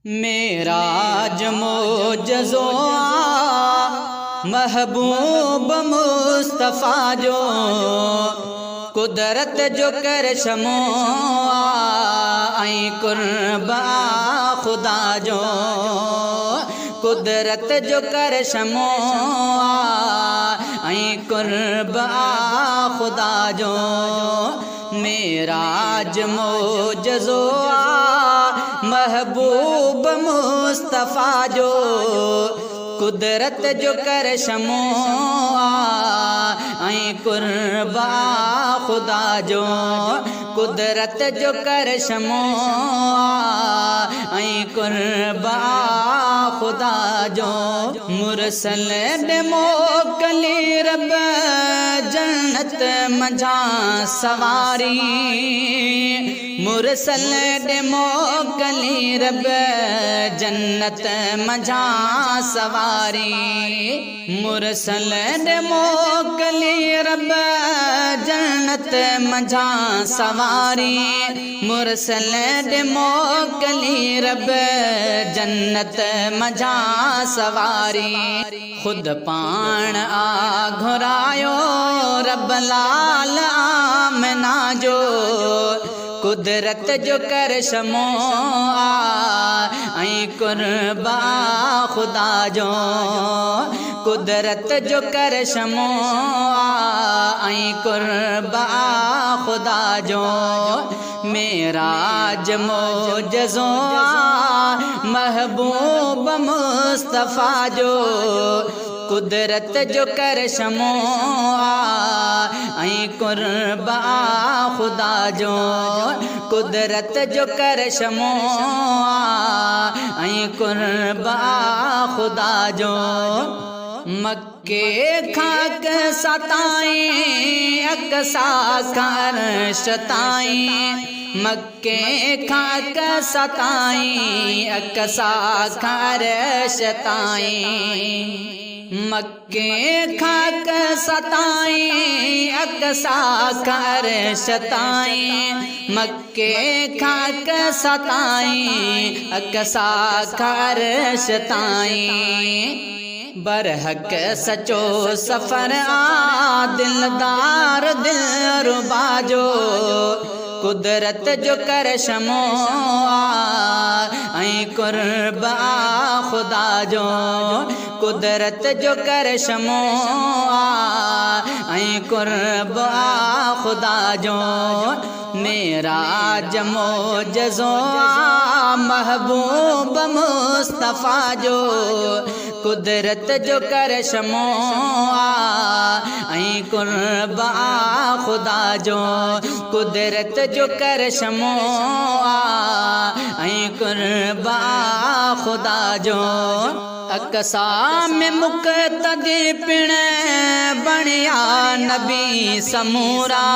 मेराज मोजज़ो महबूब मुस्तफ़ा जो कुदरत जो कर शमो आई कुर्बा खुदा जो कुदरत जो कर शमो आई कुर्बा खुदा जो मेराज मोजज़ो महबूब मुस्तफ़ा जो कुदरत जो कर शमो आई कुर्बा खुदा जो कुदरत जो कर शमो आई कुर्बा खुदा जो मुरसल ने मोकली रब जन्नत मजा सवारी मुरसल ने मोकली रब जन्नत मजा सवारी मुरसल ने मोकली रब जन्नत मजा सवारी मुरसल ने मोकली रब जन्नत मजा सवारी खुद पाण आ घुरायो रब लाल आमना जो कुदरत जो कर शमो आई कुर्बा खुदा जो कुदरत जो कर शमो आई कुर्बा खुदा जो मेराज मोजज़ो महबूब मुस्तफ़ा जो कुदरत जो कर शमो आई कुर्बा खुदा जो कुदरत जो कर शमो आई कुर्बा खुदा जो मक्के खाक सताई अकसा कर शताई मक्के खाक सताई अकसा कर शताई मक्के खाक सताई अकसा कर शताई मक्के खाक सताई अकसा कर शताई बरहक सचो सफर आ दिलदार दिल रुबा जो कुदरत जो कर शमो आई कुर्बा खुदा जो कुदरत जो कर शमो आई कुर्बा खुदा जो मेराज मोजज़ो महबूब मुस्तफ़ा जो कुदरत जो कर शमो आई कुर्बा खुदा जो कुदरत जो कर शमो आई कुर्बा खुदा जो अकसा में मुक़तदी पिण बणिया नबी समूरा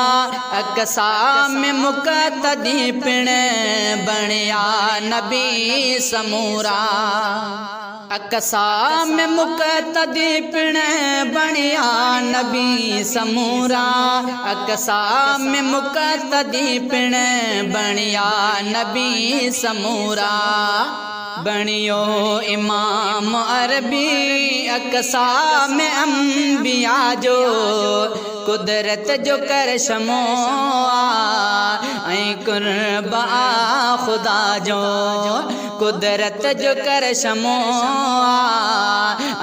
अकसा में मुक़तदी पिण बणिया नबी समूरा अकसा में मुक़तदी पिण बणिया नबी समूरा अकसा में मुक़तदी पिण बणिया नबी समूरा बणियो इमाम अरबी अकसा में अंबिया जो कुदरत जो कर शमो आई कुर्बा खुदा जो कुदरत जो कर शमो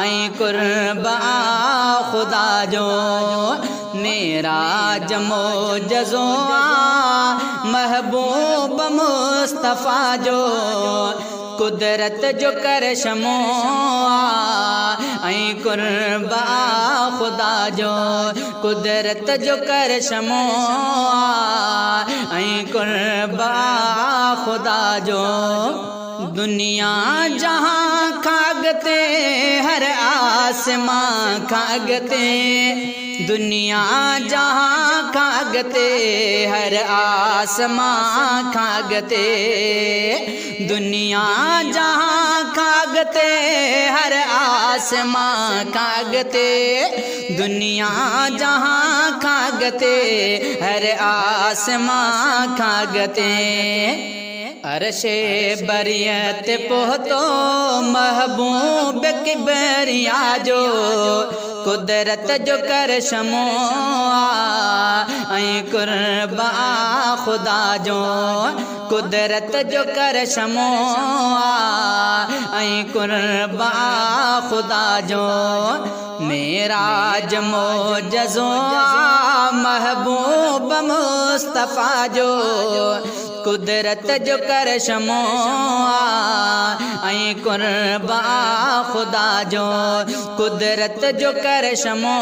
आई कुर्बा खुदा जो मेराज मोजज़ो महबूब मुस्तफ़ा जो कुदरत जो कर शमो आई कुर्बा खुदा जो कुदरत जो कर शमो आई कुर्बा खुदा जो दुनिया जहाँ खागते हर आसमां खागते दुनिया जहाँ खागते हर आसमां खागते दुनिया जहाँ खागते हर आसमां खागते दुनिया जहाँ खागते हर आसमां खागते अरशे बरियत पहुतो महबूब किबरिया जो कुदरत जो कर शमो ऐं कुर्बा खुदा जो कुदरत जो कर शमो ऐं कुर्बा खुदा जो मेरा जमो जज़ो महबूब मुस्तफ़ा जो कुदरत जो कर शमो ऐं कुर्बा खुदा जो कुदरत जो कर शमो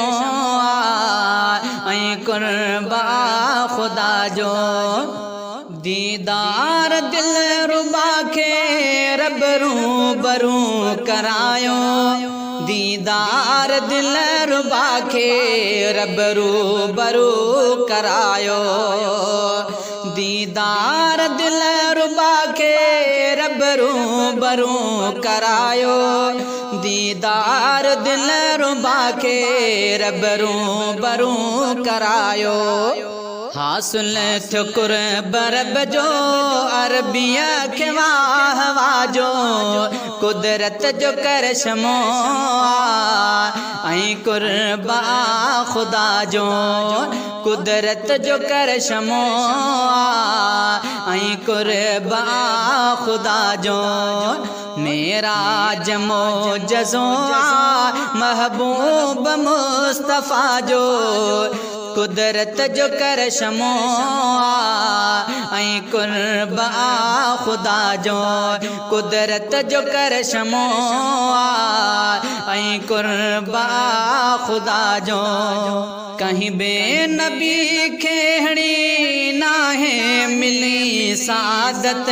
ऐं कुर्बा खुदा जो दीदार दिल रुबा के रब रूबरू करायो दीदार दिल रुबा के रब रूबरू करायो दीदार दिल रुबा के रब रूबरू करायो दीदार दिल रुबा के रब रूबरू करायो हासिल ठुकुर बरब जो अरबिया के वाह जो कुदरत जो कर शमो ऐं कुर्बा खुदा जो कुदरत जो कर शमो ऐं कुर्बा खुदा जो मेरा जमो जज़ो महबूब मुस्तफ़ा जो कुदरत जो कर शमो ऐं कुर्बा खुदा जो कुदरत जो कर शमो ऐं कुर्बा खुदा जो कहीं बे नबी खेड़ी नाहे मिली सादत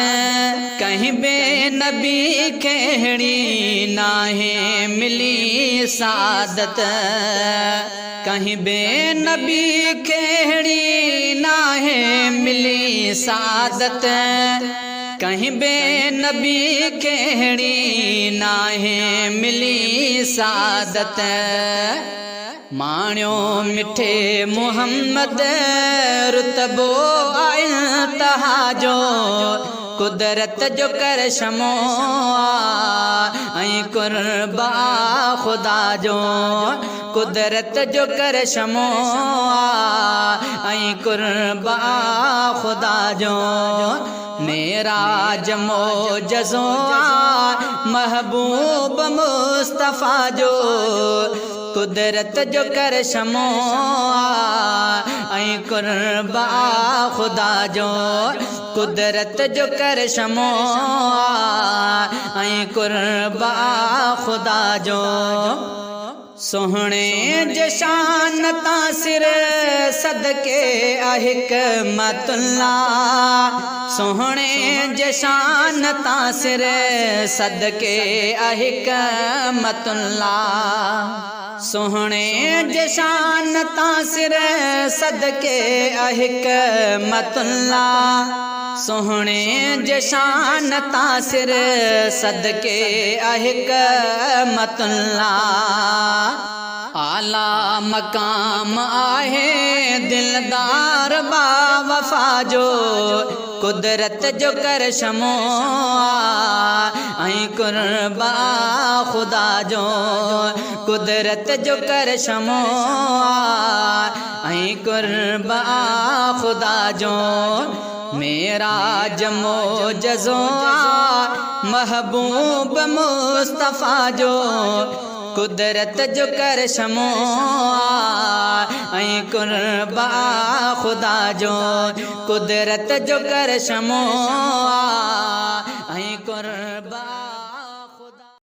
कहीं बे नबी खेड़ी नाहे मिली सादत कहीं बे नबी खेड़ी नाहे मिली सादत कहीं बे नबी खेड़ी नाहे मिली सादत माण्यो मिठे मुहम्मद रुतबो इंतहा जो कुदरत जो कर शमो ऐं कुर्बा खुदा जो कुदरत जो कर शमो ऐं कुर्बा खुदा जो मेरा जमो जज़ो महबूब मुस्तफ़ा जो कुदरत जो कर शमो ऐं कुर्बा खुदा जो कुदरत जो कर शमो ऐं कुर्बा खुदा जो सोहणे जशान तासिर सदके हिकमतुल्ला सोहणे जशान तासिर सदके हिकमतुल्ला सोहणे जशान तासिर सदके हिकमतुल्ला सोहणे जशान तासिर सदके हिकमतुल्ला आला मकाम आहे दिलदार बा वफा जो कुदरत जो कर शमो ऐं कुर्बा खुदा जो कुदरत जो कर शमो ऐं कुर्बा खुदा जो मेरा जमो जज़ो महबूब मुस्तफ़ा जो कुदरत जो कर शमो ऐं कुर्बा खुदा जो कुदरत जो कर शमो ऐं कुर्बा